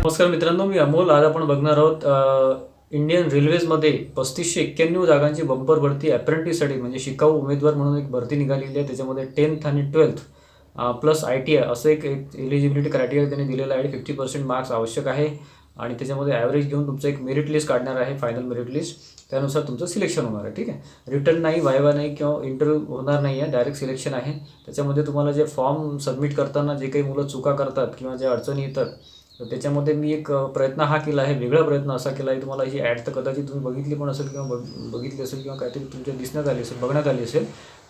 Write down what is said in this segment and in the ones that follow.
नमस्कार मित्रांनो, मी अमोल. आज आपण बघणार आहोत इंडियन रेल्वेजमध्ये 3591 जागांची बंपर भरती अप्रेंटिससाठी म्हणजे शिकाऊ उमेदवार म्हणून एक भरती निघालेली आहे. त्याच्यामध्ये 10th आणि 12th प्लस ITI असं एक एलिजिबिलिटी क्रायटेरिया त्यांनी दिलेला आहे. 50% मार्क्स आवश्यक आहे आणि त्याच्यामध्ये ॲव्हरेज घेऊन तुमचं एक मेरिट लिस्ट काढणार आहे, फायनल मेरिट लिस्ट. त्यानुसार तुमचं सिलेक्शन होणार आहे. ठीक आहे, रिटर्न नाही, वायवा नाही किंवा इंटरव्ह्यू होणार नाही आहे, डायरेक्ट सिलेक्शन आहे. त्याच्यामध्ये तुम्हाला जे फॉर्म सबमिट करताना जे काही मुलं चुका करतात किंवा ज्या अडचणी येतात, तर त्याच्यामध्ये मी एक प्रयत्न हा केला आहे, वेगळा प्रयत्न असा केला आहे. तुम्हाला ही ॲड तर कदाचित तुम्ही बघितली पण असेल किंवा बघितली असेल किंवा काहीतरी तुमच्या दिसण्यात आली असेल, बघण्यात आली असेल.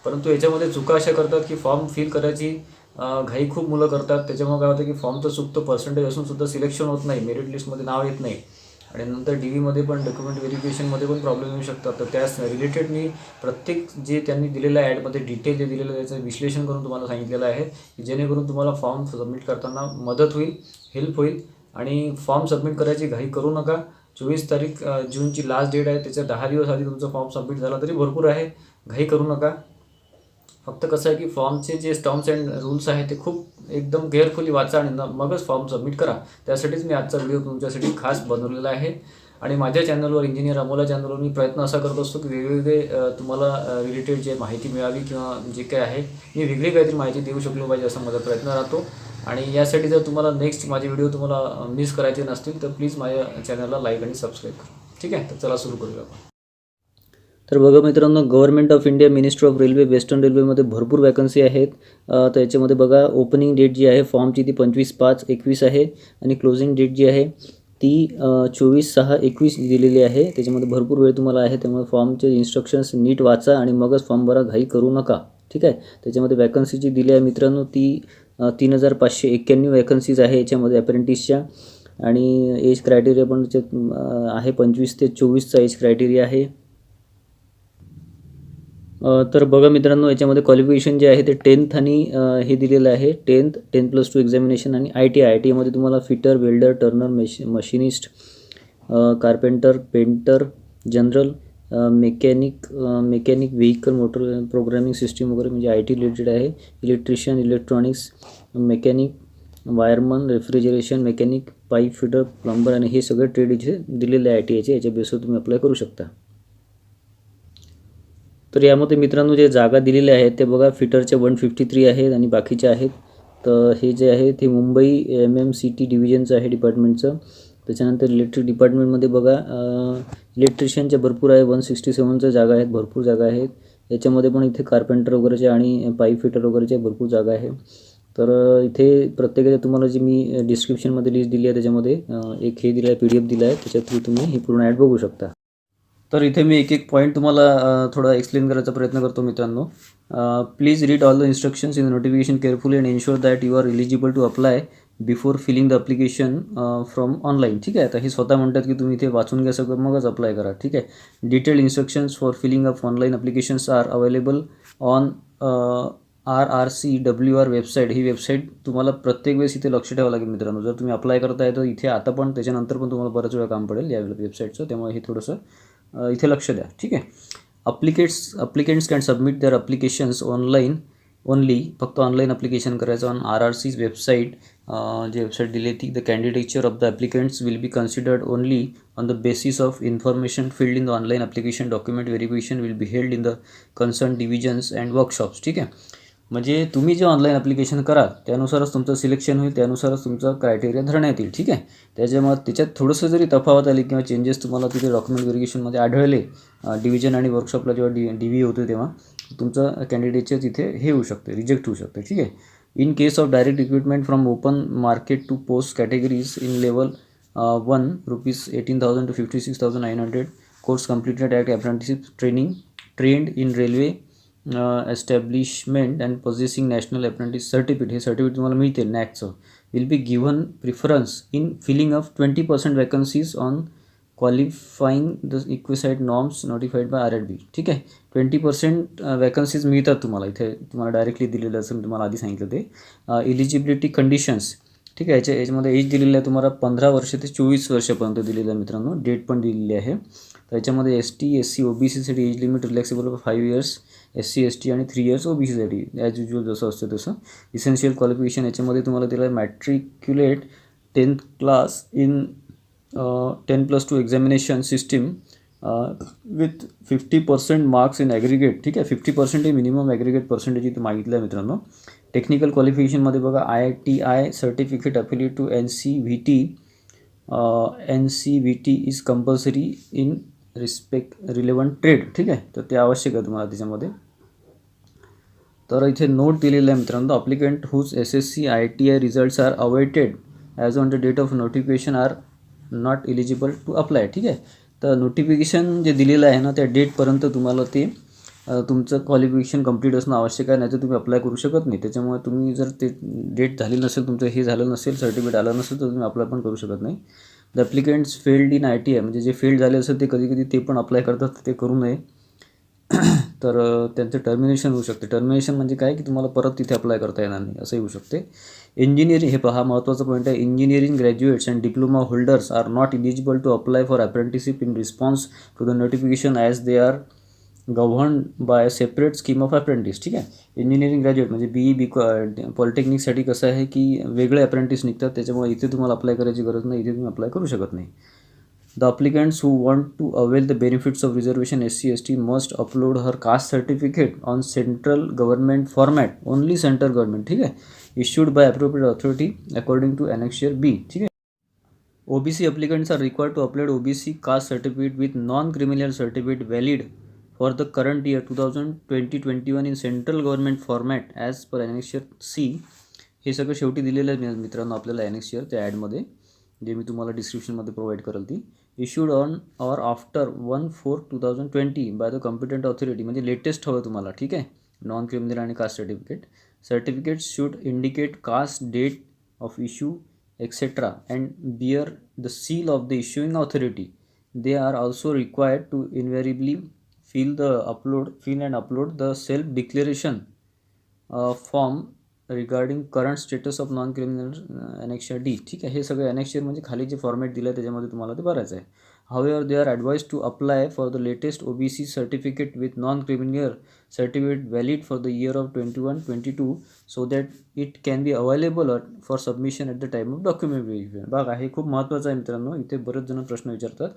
परंतु याच्यामध्ये चुका अशा करतात की फॉर्म फिल करायची घाई खूप मुलं करतात. त्याच्यामुळे काय होतं की फॉर्म तर चुकतं, पर्सेंटेज असूनसुद्धा सिलेक्शन होत नाही, मेरिट लिस्टमध्ये नाव येत नाही आणि नंतर DVमध्ये पण डॉक्युमेंट व्हेरिफिकेशनमध्ये पण प्रॉब्लेम येऊ शकतात. तर त्याच रिलेटेड मी प्रत्येक जे त्यांनी दिलेलं आहे ॲडमध्ये डिटेल जे दिलेलं आहे त्याचं विश्लेषण करून तुम्हाला सांगितलेलं आहे की जेणेकरून तुम्हाला फॉर्म सबमिट करताना मदत होईल, हेल्प होईल. आणि फॉर्म सबमिट करायची घाई करू नका. 24 तारीख जूनची लास्ट डेट आहे. त्याच्या 10 दिवस आधी तुमचा फॉर्म सबमिट झाला तरी भरपूर आहे, घाई करू नका. फक्त कसं आहे की फॉर्मचे जे टर्म्स अँड रूल्स आहेत ते खूप एकदम केअरफुली वाचा आणि मगच फॉर्म सबमिट करा. त्यासाठीच मी आजचा व्हिडिओ तुमच्यासाठी खास बनवलेला आहे. आणि माझ्या चॅनलवर, इंजिनियर अमोला चॅनलवर मी प्रयत्न असा करत असतो की वेगवेगळे तुम्हाला रिलेटेड जे माहिती मिळावी किंवा जे काय आहे मी वेगळी काहीतरी माहिती देऊ शकलो पाहिजे असा माझा प्रयत्न राहतो. आणि यासाठी जर तुम्हाला नेक्स्ट माझे व्हिडिओ तुम्हाला मिस करायचे नसतील तर प्लीज माझ्या चॅनलला लाईक आणि सबस्क्राईब करा. ठीक आहे, तर चला सुरू करूया आपण. तर बघा मित्रांनो, government of India, ministry of railway, western रेल्वेमध्ये भरपूर वॅकन्सी आहेत. तर याच्यामध्ये बघा ओपनिंग डेट जी आहे फॉर्मची ती 25/5/21 आहे आणि क्लोजिंग डेट जी आहे ती 24/6/21 दिलेली आहे. त्याच्यामध्ये भरपूर वेळ तुम्हाला आहे, त्यामुळे फॉर्मचे इन्स्ट्रक्शन्स नीट वाचा आणि मगच फॉर्म भरा, घाई करू नका. ठीक आहे, त्याच्यामध्ये वॅकन्सी जी दिली आहे मित्रांनो ती 3591 वॅकन्सीज आहे याच्यामध्ये अप्रेंटिसच्या. आणि एज क्रायटेरिया पण आहे 25 ते 24चा एज क्रायटेरिया आहे. तर बघा मित्रांनो, याच्यामध्ये क्वालिफिकेशन जे आहे ते 10th आणि हे दिलेलं आहे 10+2 एक्झामिनेशन आणि ITIमध्ये तुम्हाला fitter, welder, Turner, machinist, carpenter, painter, general, mechanic vehicle, motor programming system वगैरे म्हणजे IT रिलेटेड आहे. Electrician, electronics, mechanic, wireman, refrigeration mechanic, pipe fitter, plumber आणि हे सगळे ट्रेड इथे दिलेले आहे ITIचे. याच्या बेसवर तुम्ही अप्लाय करू शकता. तर यामध्ये मित्रांनो जे जागा दिलेल्या आहेत ते बघा, फिटरच्या 153 आहेत आणि बाकीचे आहेत. तर हे जे आहे ते मुंबई MMCT डिव्हिजनचं आहे डिपार्टमेंटचं. त्याच्यानंतर इलेक्ट्रिक डिपार्टमेंटमध्ये बघा इलेक्ट्रिशियनच्या भरपूर आहे, 167च्या जागा आहेत, भरपूर जागा आहेत. याच्यामध्ये पण इथे कार्पेंटर वगैरेचे आणि पाईप फिटर वगैरेचे भरपूर जागा आहे. तर इथे प्रत्येकाच्या तुम्हाला जी मी डिस्क्रिप्शनमध्ये लिस्ट दिली आहे त्याच्यामध्ये एक हे दिलं आहे, PDF दिला आहे, त्याच्या थ्रू तुम्ही ही पूर्ण ॲड बघू शकता. तर इथे मी एक पॉईंट तुम्हाला थोडा एक्सप्लेन करायचा प्रयत्न करतो मित्रांनो. Please read all the instructions in notification carefully and ensure that you are eligible to apply before filling the application from online. ठीक आहे, तर हे स्वतः म्हणतात की तुम्ही इथे वाचून घ्या सगळं मगच अप्लाय करा. ठीक आहे, detailed instructions for filling of online applications are available on RRCWR website. ही वेबसाईट तुम्हाला प्रत्येक वेळेस इथे लक्ष ठेवावं लागेल मित्रांनो. जर तुम्ही अप्लाय करताय तर इथे आता पण त्याच्यानंतर पण तुम्हाला बराच वेळा काम पडेल या वेबसाईटचं, त्यामुळे हे थोडंसं इथे लक्ष द्या. ठीक आहे, applicants can submit their applications online only. फक्त ऑनलाईन अप्लिकेशन करायचं ऑन RRC वेबसाईट. जी वेबसाईट दिली ती the candidature of the applicants will be considered only on the basis of information filled in the online application. Document verification will be held in the concern divisions and workshops. ठीक आहे, म्हणजे तुम्ही जे online application कराल त्यानुसारच तुमचं selection होईल, त्यानुसारच तुमचं क्रायटेरिया धरण्यात येईल. ठीक आहे, त्याच्यामुळे त्याच्यात थोडंसं जरी तफावत आली किंवा चेंजेस तुम्हाला तिथे डॉक्युमेंट व्हेरिफिकेशनमध्ये आढळले डिव्हिजन आणि वर्कशॉपला जेव्हा DV होते तेव्हा तुमचं कॅन्डिडेटचे तिथे हे होऊ शकते, रिजेक्ट होऊ शकते. ठीक आहे, in case of direct recruitment from open market to post categories in level 1 ₹18,000 to 56,900. Course completed at apprenticeship training, trained in railway establishment and possessing national apprentice certificate. हे सर्टिफिकेट तुम्हाला मिळते NACचं. Will be given preference in filling of 20% vacancies on qualifying the requisite norms notified by RRB. ठीक आहे, 20% vacancies मिळतात तुम्हाला इथे. तुम्हाला डायरेक्टली दिलेलं असेल, तुम्हाला आधी सांगितलं ते. Eligibility conditions. ठीक आहे, याच्यामध्ये एज दिलेलं आहे तुम्हाला 15 वर्ष ते 24 वर्षापर्यंत दिलेलं आहे मित्रांनो. डेट पण दिलेली आहे. त्याच्यामध्ये ST SC OBCसाठी age limit relaxable 5 years, SC ST आणि 3 इयर्स OBCसाठी ॲज युजल जसं असतं तसं. इसेन्शियल क्वालिफिकेशन याच्यामध्ये तुम्हाला दिलं आहे matriculate 10th class in 10+2 examination system with 50% marks in aggregate. ठीक आहे, 50% हे मिनिमम ॲग्रिगेट पर्सेंटेज इथं मागितलं आहे मित्रांनो. टेक्निकल क्वालिफिकेशनमध्ये बघा IITI certificate affiliate to NCVT. NCVT is compulsory in relevant trade. ठीक आहे, तर ते आवश्यक आहे तुम्हाला त्याच्यामध्ये. तर इथे नोट दिलेलं आहे मित्रांनो, applicant whose SSC IITI results are awaited as on the date of notification are not eligible to apply. ठीक आहे, तर नोटिफिकेशन जे दिलेलं आहे ना त्या डेटपर्यंत तुम्हाला ते तुमचं क्वालिफिकेशन कंप्लीट असणं आवश्यक आहे, नाही तर तुम्ही अप्लाय करू शकत नाही. त्याच्यामुळे तुम्ही जर ते डेट झाली नसेल, तुमचं हे झालं नसेल, सर्टिफिकेट आलं नसेल, तर तुम्ही अप्लाय पण करू शकत नाही. The applicants failed in IITI म्हणजे जे फेल्ड झाले असेल ते कधी ते पण अप्लाय करतात, ते करू नये. तर त्यांचं टर्मिनेशन होऊ शकते. टर्मिनेशन म्हणजे काय की तुम्हाला परत तिथे अप्लाय करता येणार नाही असंही होऊ शकते. इंजिनिअरिंग, हे पहा महत्त्वाचा पॉईंट आहे, engineering graduates and diploma holders are not eligible to apply for apprenticeship in response to the notification as they are govern by separate scheme of apprentice. ठीक आहे, इंजिनिअरिंग ग्रॅज्युएट म्हणजे पॉलिटेक्निकसाठी कसं आहे की वेगळे अप्रेंटिस निघतात, त्याच्यामुळे इथे तुम्हाला अप्लाय करायची गरज नाही, इथे तुम्ही अप्लाय करू शकत नाही. The applicants who want to avail the benefits of reservation SC/ST must upload her caste certificate on central government format, only central government. ठीक है, issued by appropriate authority according to Annexure B. ठीक है. OBC applicants are required to upload OBC caste certificate with non-criminal certificate valid for the current year 2020-21 in central government format as per Annexure C. हे सगळं शेवटी दिलेलं आहे मित्रांनो आपल्याला Annexure त्या ॲडमध्ये, जे मी तुम्हाला डिस्क्रिप्शनमध्ये प्रोव्हाइड करेल ती. Issued on or after 1/4/2020 by the competent authority म्हणजे लेटेस्ट हवं तुम्हाला. ठीक आहे, नॉन क्रिमिनल आणि caste certificate should indicate caste, date of issue etcetera and bear the seal of the issuing authority. They are also required to invariably fill and upload the self declaration form regarding current status of non criminal Annexure D. ठीक आहे, हे सगळे Annexure म्हणजे खाली जे format दिलं आहे त्याच्यामध्ये तुम्हाला ते भरायचं आहे. However they are advise to apply for the latest OBC certificate with non criminal certificate valid for the year of 21-22 so that it can be available for submission at the time of document verification. बघा, हे खूप महत्त्वाचं आहे मित्रांनो. इथे बरेच जण प्रश्न विचारतात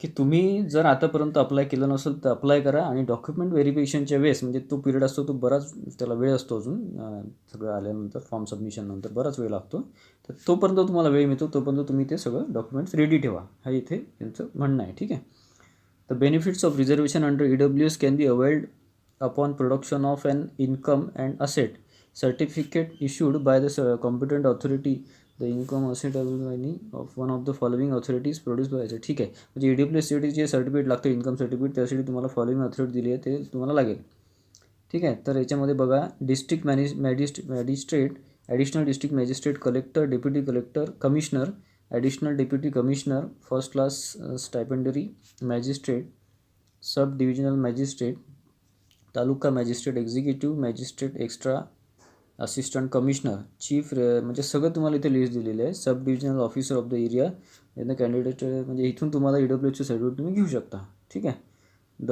की तुम्ही जर आतापर्यंत अप्लाय केलं नसेल तर अप्लाय करा, आणि डॉक्युमेंट व्हेरिफिकेशनच्या वेळेस म्हणजे तो पिरियड असतो, तो बराच त्याला वेळ असतो अजून, सगळं आल्यानंतर फॉर्म सबमिशननंतर बराच वेळ लागतो. तर तोपर्यंत तुम्हाला वेळ मिळतो, तोपर्यंत तुम्ही ते सगळं डॉक्युमेंट्स रेडी ठेवा, हा इथे त्यांचं म्हणणं आहे. ठीक आहे, the benefits of reservation under EWS can be availed upon production of an income and asset certificate issued by the competent authority. The income asset of one of the following authorities produce करायचं. ठीक आहे, म्हणजे EWSसाठी जे certificate लागतं income certificate, त्यासाठी तुम्हाला following authority दिली आहे ते तुम्हाला लागेल. ठीक आहे, तर याच्यामध्ये बघा, district magistrate, additional district magistrate, collector, deputy collector, commissioner, additional deputy commissioner, first class stipendiary magistrate, sub divisional magistrate, taluka magistrate, executive magistrate, extra assistant commissioner, chief, म्हणजे सगळं तुम्हाला इथे लिस्ट दिलेली आहे. Sub divisional officer of the area यांना candidate, म्हणजे इथून तुम्हाला EWSचे सर्टिफिकेट तुम्ही घेऊ शकता. ठीक आहे, the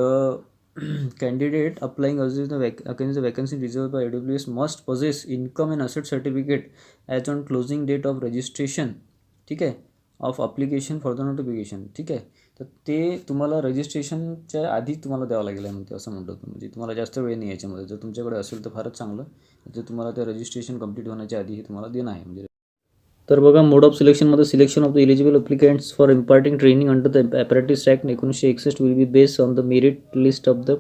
candidate applying against the vacancy reserve by EWS must posses income and asset certificate as on closing date of registration. ठीक आहे, of application for the notification. ठीक आहे, तर ते तुम्हाला रजिस्ट्रेशनच्या आधी तुम्हाला द्यावं लागेल आहे म्हणते, असं म्हणतो. म्हणजे तुम्हाला जास्त वेळ नाही याच्यामध्ये, जर तुमच्याकडे असेल तर फारच चांगलं, जर तुम्हाला ते रजिस्ट्रेशन कंप्लीट होण्याच्या आधी हे तुम्हाला देणं आहे म्हणजे. तर बघा, मोड ऑफ सिलेक्शनमध्ये selection of the eligible applicants for imparting training under the apprentices act 1961 will be based on the merit list of the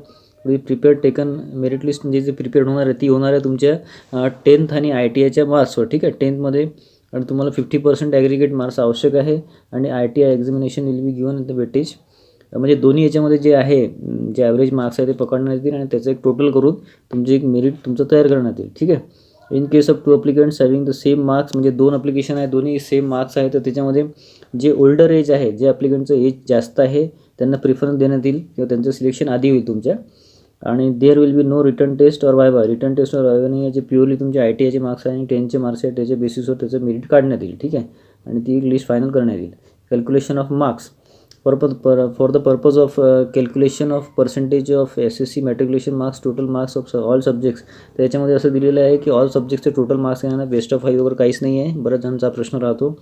prepare taken. Merit list म्हणजे जे प्रिपेअर होणार आहे ती होणार आहे तुमच्या 10th आणि IITIच्या मार्क्सवर. ठीक आहे, 10thमध्ये आणि तुम्हाला 50% ॲग्रिगेट मार्क्स आवश्यक आहे, आणि IITI examination will be given in the weightage. म्हणजे दोन्ही याच्यामध्ये जे आहे, जे ॲव्हरेज मार्क्स आहे ते पकडण्यात येतील, आणि त्याचं एक टोटल करून तुमचे एक मेरिट तुमचं तयार करण्यात येईल. ठीक आहे, in case of 2 applicants having the same marks, म्हणजे 2 अप्लिकेशन आहे, दोन्ही सेम मार्क्स आहे, तर त्याच्यामध्ये जे ओल्डर एज आहे, जे अप्लिकंटचं एज जास्त आहे त्यांना प्रिफरन्स देण्यात येईल, किंवा त्यांचं सिलेक्शन आधी होईल तुमच्या. आणि there will be no written test or viva. Written test और वायवा नाही, जे प्युअरली तुमचे IITIचे मार्क्स आहे आणि 10चे मार्क्स आहे त्याच्या बेसिसवर त्याचं मेरिट काढण्यात येईल. ठीक आहे, आणि ती लिस्ट फायनल करण्यात येईल. Calculation of marks, for the purpose of calculation of percentage of SSC matriculation marks total marks of all subjects. त्याच्यामध्ये असं दिलेलं आहे की ऑल सब्जेक्टचे टोटल मार्क्स आहे ना, बेस्ट ऑफ 5 वगैरे काहीच नाही आहे. बऱ्याच जणांचा प्रश्न राहतो.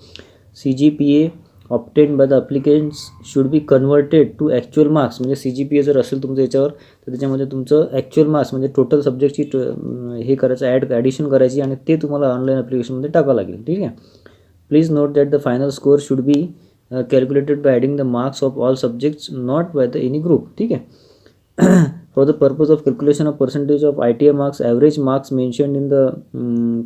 CGPA obtain by the applicants should be converted to actual marks. म्हणजे CGPA जर असेल तुमचं याच्यावर तर त्याच्यामध्ये तुमचं ॲक्च्युअल मार्क्स म्हणजे टोटल सब्जेक्टची हे करायचं, ॲडिशन करायची आणि ते तुम्हाला ऑनलाईन ॲप्लिकेशनमध्ये टाकावं लागेल. ठीक आहे. Please note that the final score should be calculated bye adding the marks of all subjects not by the any group. ठीक आहे. For the purpose of calculation of percentage of ITI marks, average marks mentioned in the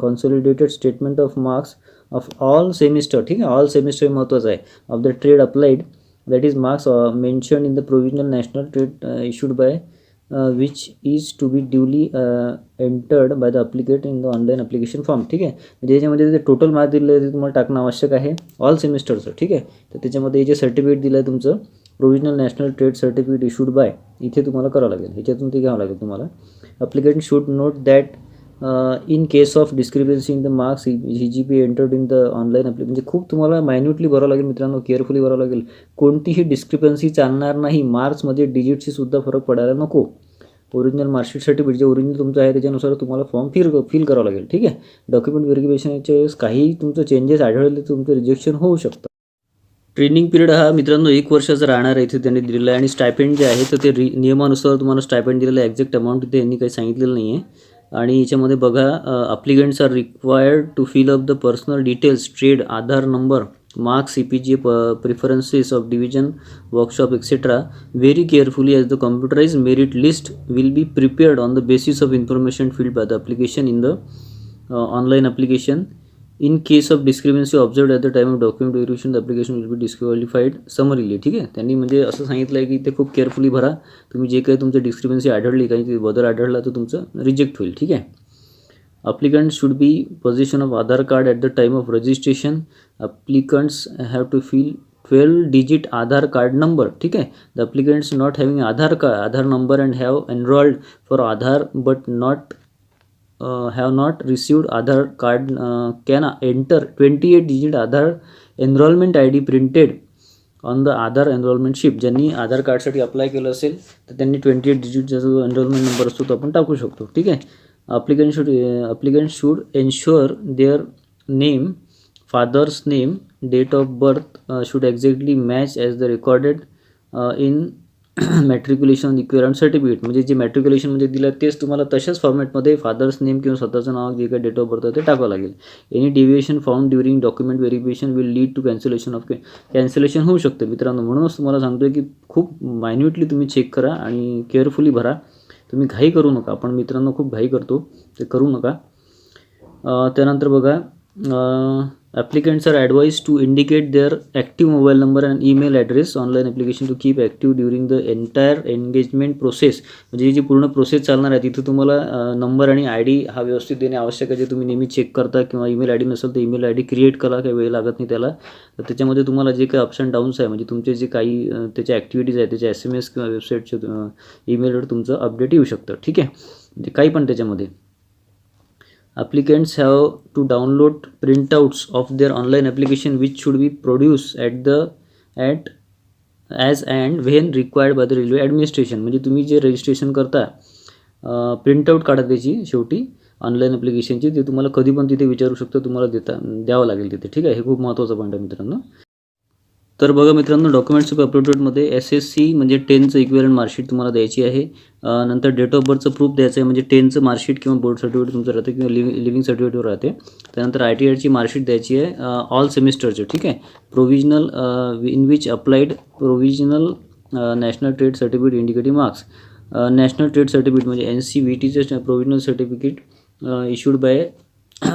consolidated statement of marks of all semester. ठीक आहे. All semester महत्त्वाचं आहे. Of the trade applied, that is marks mentioned in the provisional national trade issued by which is to be duly entered by the applicant in the online application form. ठीक आहे. म्हणजे याच्यामध्ये जे total mark दिले आहे ते तुम्हाला टाकणं आवश्यक आहे ऑल सेमिस्टरचं. ठीक आहे. तर त्याच्यामध्ये जे सर्टिफिकेट दिलं आहे तुमचं provisional national trade certificate issued by, इथे तुम्हाला करावं लागेल, ह्याच्यातून ते घ्यावं लागेल तुम्हाला. Applicant should note that in case of discrepancy in the marks CGPA entered in the online म्हणजे खूप तुम्हाला मायन्युटली भरावं लागेल मित्रांनो, केअरफुली भरावं लागेल. कोणतीही डिस्क्रिपन्सी चालणार नाही. मार्क्समध्ये डिजिटची सुद्धा फरक पडायला नको. ओरिजिनल मार्कशीट सर्टिफिकेट जे ओरिजिनल तुमचं आहे त्याच्यानुसार तुम्हाला फॉर्म फिल करावं लागेल. ठीक आहे. डॉक्युमेंट व्हेरिफिकेशनच्या वेळेस काही तुमचं चेंजेस आढळले तर तुमचं रिजेक्शन होऊ शकतं. ट्रेनिंग पिरियड हा मित्रांनो 1 वर्षाचा राहणार आहे इथे त्यांनी दिलेला आहे. आणि स्टायपेंड जे आहे तर ते नियमानुसार तुम्हाला स्टायपेंड दिलेलं आहे. एक्झॅक्ट अमाऊंट इथे यांनी काही सांगितलेलं नाही आहे. आणि याच्यामध्ये बघा applicants are required to fill up the personal details, trade, Aadhaar number, marks, CPGA preferences of division, workshop, etc. very carefully as the computerized merit list will be prepared on the basis of information filled by the application in the online application. In case of discrepancy observed at the time of document verification, the application will be disqualified summarily. ठीक आहे. त्यांनी म्हणजे असं सांगितलं आहे की ते खूप केअरफुली भरा. तुम्ही जे काही तुमचं डिस्क्रिपन्सी आढळली, काही बदल आढळला तर तुमचं रिजेक्ट होईल. ठीक आहे. Applicants should be possession of Aadhaar card at the time of registration. Applicants have to fill 12-digit Aadhaar card number. ठीक आहे. The applicants not having Aadhaar number and have enrolled for Aadhaar but have not received Aadhaar card can enter 28-digit Aadhaar enrollment ID printed on the Aadhaar enrolment ship. ज्यांनी आधार कार्डसाठी apply केलं असेल तर त्यांनी 28 डिजिटचा जो enrolment number असतो तो आपण टाकू शकतो. ठीक आहे. Applicant should ensure their name, father's name, date of birth should exactly match as the recorded in matriculation equivalent certificate. म्हणजे जे मॅट्रिक्युलेशनमध्ये दिलं तेच तुम्हाला तशाच फॉर्मॅटमध्ये फादर्स नेम किंवा स्वतःचं नाव जे काही डेट ऑफ बर्थ ते टाकावं लागेल. Any deviation found during document verification will lead to cancellation होऊ शकतं मित्रांनो. म्हणूनच तुम्हाला सांगतोय की खूप मायन्युटली तुम्ही चेक करा आणि केअरफुली भरा. तुम्ही घाई करू नका. आपण मित्रांनो खूप घाई करतो, ते करू नका. त्यानंतर बघा applicants are advise to indicate their active mobile number and email address online application to keep active during the entire engagement process. म्हणजे जी पूर्ण प्रोसेस चालणार आहे तिथं तुम्हाला नंबर आणि ID हा व्यवस्थित देणे आवश्यक आहे. जे तुम्ही नेहमी चेक करता किंवा ईमेल ID नसेल तर ईमेल ID क्रिएट करा, काही वेळ लागत नाही त्याला. तर त्याच्यामध्ये तुम्हाला जे काही अप्स अँड डाऊन्स आहे म्हणजे तुमचे जे काही त्याच्या ॲक्टिव्हिटीज आहे त्याच्या SMS किंवा वेबसाईटचे ईमेलवर तुमचं अपडेट येऊ शकतं. ठीक आहे. म्हणजे काही पण त्याच्यामध्ये Applicants have to download printouts of their online application which should be produced as and when required by the railway administration. म्हणजे तुम्ही जे रजिस्ट्रेशन करता प्रिंटआउट काढा त्याची शेवटी ऑनलाईन ॲप्लिकेशनची, ते तुम्हाला कधी पण तिथे विचारू शकतो, तुम्हाला द्यावं लागेल तिथे. ठीक आहे. हे खूप महत्त्वाचं पॉईंट आहे मित्रांनो. तर बघा मित्रांनो डॉक्युमेंट्स अपलोडेडमध्ये SSC म्हणजे 10चं इक्विवलंट मार्कशीट तुम्हाला द्यायची आहे. नंतर डेट ऑफ बर्थचं प्रूफ द्यायचं आहे म्हणजे 10चं मार्कशीट किंवा बोर्ड सर्टिफिकेट तुमचं राहते किंवा लिव्हिंग सर्टिफिकेटवर राहते. त्यानंतर ITIची मार्कशीट द्यायची आहे ऑल सेमिस्टरचे. ठीक आहे. Provisional in which applied provisional national trade certificate indicative marks. National trade certificate म्हणजे NCVTचं प्रोविजनल सर्टिफिकेट इश्यूड बाय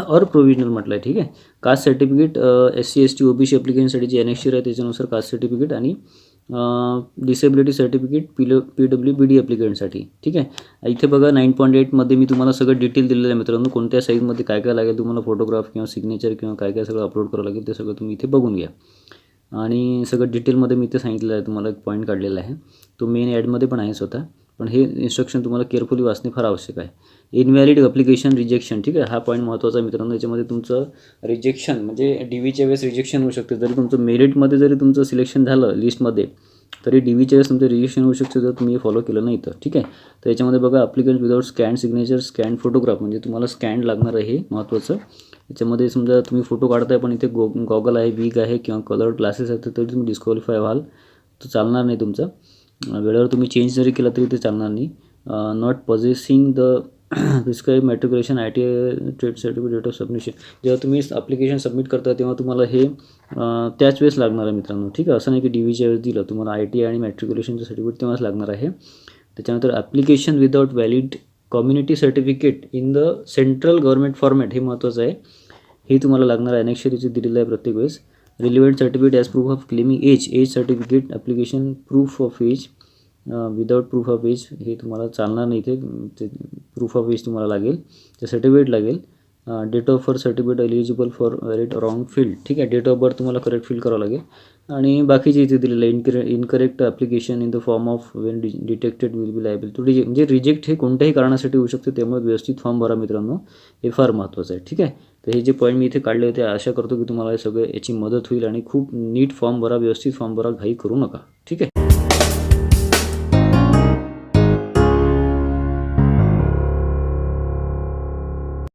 और प्रोविजनल म्हटलं आहे. ठीक आहे. Caste certificate SC ST OBC ॲप्लिकेशनसाठी जे NXT आहे त्याच्यानुसार कास्ट सर्टिफिकेट आणि डिसेबिलिटी सर्टिफिकेट PWBD ॲप्लिकेंटसाठी. ठीक आहे. इथे बघा 9.8मध्ये मी तुम्हाला सगळं डिटेल दिलेलं आहे मित्रांनो. कोणत्या साईजमध्ये काय काय लागेल तुम्हाला, फोटोग्राफ किंवा सिग्नेचर किंवा काय काय सगळं अपलोड करावं लागेल ते सगळं तुम्ही इथे बघून घ्या. आणि सगळं डिटेलमध्ये मी इथे सांगितलेलं आहे. तुम्हाला एक पॉईंट काढलेला आहे तो मेन ॲडमध्ये पण आहे स्वतः, पण हे इन्स्ट्रक्शन तुम्हाला केअरफुली वाचणे फार आवश्यक आहे. Invalid application rejection. ठीक आहे. हा पॉईंट महत्त्वाचा आहे मित्रांनो. याच्यामध्ये तुमचं रिजेक्शन म्हणजे DVच्या वेळेस रिजेक्शन होऊ शकते. जरी तुमचं मेरिटमध्ये जरी तुमचं सिलेक्शन झालं लिस्टमध्ये तरी DVच्या वेळेस तुमचं रजिस्ट्रेशन होऊ शकतं जर तुम्ही फॉलो केलं नाही तर. ठीक आहे. तर याच्यामध्ये बघा applicant without scan signature, scan photograph, म्हणजे तुम्हाला स्कॅन लागणार आहे, हे महत्त्वाचं. याच्यामध्ये समजा तुम्ही फोटो काढताय पण इथे गॉगल आहे, विग आहे किंवा कलर्ड ग्लासेस आहेत, तर तरी तुम्ही डिस्क्वालिफाय व्हाल, तर चालणार नाही तुमचं. वेळेवर तुम्ही चेंज जरी केला तरी ते चालणार नाही. Not possessing the prescribe matriculation ITI trade certificate date of submission. जेव्हा तुम्ही ॲप्लिकेशन सबमिट करता तेव्हा तुम्हाला हे त्याच वेळेस लागणार आहे मित्रांनो. ठीक आहे. असं नाही की DVच्या वेळेस दिलं, तुम्हाला ITI आणि मॅट्रिक्युलेशनचं सर्टिफिकेट तेव्हाच लागणार आहे. त्याच्यानंतर application without valid community certificate in the central government format, हे महत्त्वाचं आहे. हे तुम्हाला लागणार आहे. अनेक्षर इथे दिलेलं आहे प्रत्येक वेळेस. Relevant certificate as proof of claiming age certificate, application proof of age without proof of age, हे तुम्हाला चालणार नाही. इथे ते प्रूफ ऑफ एज तुम्हाला लागेल, ते सर्टिफिकेट लागेल. Date of birth certificate eligible for valid wrong field. ठीक आहे. डेट ऑफ बर्थ तुम्हाला करेक्ट फिल करावं लागेल. आणि बाकीचे इथे दिलेलं आहे incorrect application in the form of when detected will be liable to reject. म्हणजे रिजेक्ट हे कोणत्याही कारणासाठी होऊ शकते, त्यामुळे व्यवस्थित फॉर्म भरा मित्रांनो, हे फार महत्त्वाचं आहे. ठीक आहे. तर हे जे पॉईंट मी इथे काढले होते, आशा करतो की तुम्हाला हे सगळं याची मदत होईल आणि खूप नीट फॉर्म भरा, व्यवस्थित फॉर्म भरा, घाई करू नका. ठीक आहे.